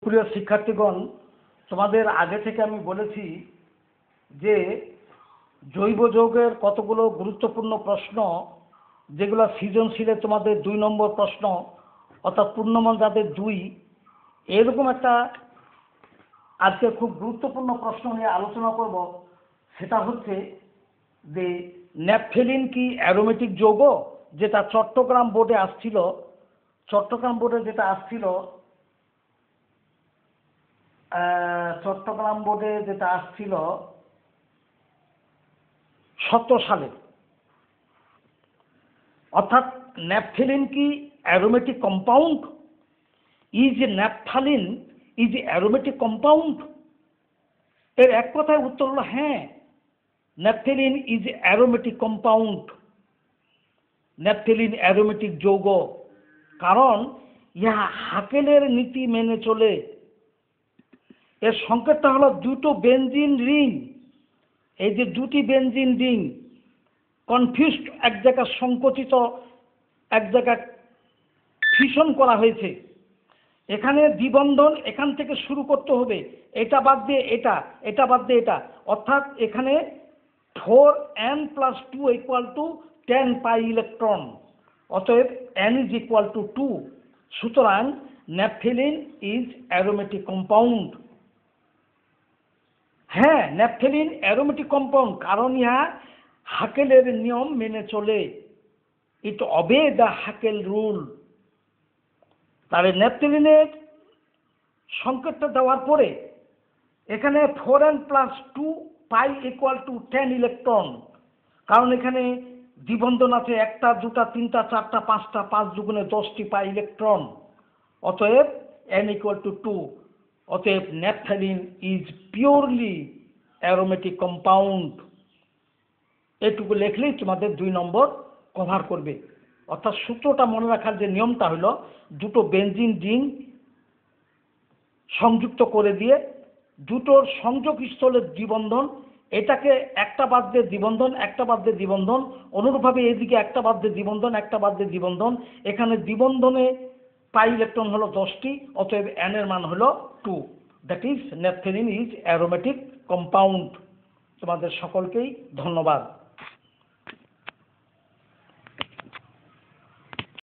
প্রিয় শিক্ষার্থীগণ, তোমাদের আগে থেকে আমি বলেছি যে জৈব যৌগের কতগুলো গুরুত্বপূর্ণ প্রশ্ন, যেগুলো সৃজনশীলে তোমাদের 2 নম্বর প্রশ্ন, অর্থাৎ পূর্ণমান যাদের 2, এরকম একটা আজকে খুব গুরুত্বপূর্ণ প্রশ্ন নিয়ে আলোচনা করব। সেটা হচ্ছে যে ন্যাপথেলিন কি অ্যারোমেটিক যৌগ, যেটা চট্টগ্রাম বোর্ডে আসছিল। চট্টগ্রাম বোর্ডে যেটা আসছিল 17 সালে। অর্থাৎ ন্যাপথেলিন কি aromatic compound? Is naphthalene is aromatic compound? এর এক কথায় উত্তর হলো হ্যাঁ, naphthalene is aromatic compound. Naphthalene aromatic যৌগ, কারণ ইহা হাকেলের নীতি মেনে চলে। এর সংকেতটা হলো দুটো বেনজিন রিং। এই যে দুটি বেনজিন রিং কনফিউজড, এক জায়গায় সংকুচিত, এক জায়গায় ফিশন করা হয়েছে। এখানে দ্বিবন্ধন এখান থেকে শুরু করতে হবে, এটা বাদ দিয়ে এটা, এটা বাদ দিয়ে এটা। অর্থাৎ এখানে 4n+2 = 10 পাই ইলেকট্রন। অতএব n = 2। সুতরাং ন্যাপথেলিন ইজ অ্যারোমেটিক কম্পাউন্ড। হ্যাঁ, ন্যাপথেলিন অ্যারোমেটিক কম্পাউন্ড, কারণ ইহা হাকেলের নিয়ম মেনে চলে। ইট অবে দ্য হাকেল রুল। তাহলে ন্যাপথেলিনের সংকেতটা দেওয়ার পরে এখানে 4n+2 পাই = 10 ইলেকট্রন, কারণ এখানে দ্বিবন্ধন আছে 1টা 2টা 3টা 4টা 5টা, 5 দুগুণে 10টি পাই ইলেকট্রন। অতএব n = 2। অতএব naphthalene is purely aromatic compound. এটুকু লিখলেই তোমাদের 2 নম্বর কভার করবে। অর্থাৎ সূত্রটা মনে রাখার যে নিয়মটা হলো, দুটো বেনজিন রিং সংযুক্ত করে দিয়ে দুটোর সংযোগ স্থলের দ্বিবন্ধন, এটাকে একটা বাদ দিয়ে দ্বিবন্ধন, একটা বাদ দিয়ে দ্বিবন্ধন, অনুরূপভাবে এদিকে একটা বাদ দিয়ে দ্বিবন্ধন, একটা বাদ দিয়ে দ্বিবন্ধন। এখানে দ্বিবন্ধনে পাই ইলেকট্রন হলো 10টি। অতএব n এর মান হলো 2। That is naphthalene is aromatic compound. তোমাদের সকলকেই ধন্যবাদ।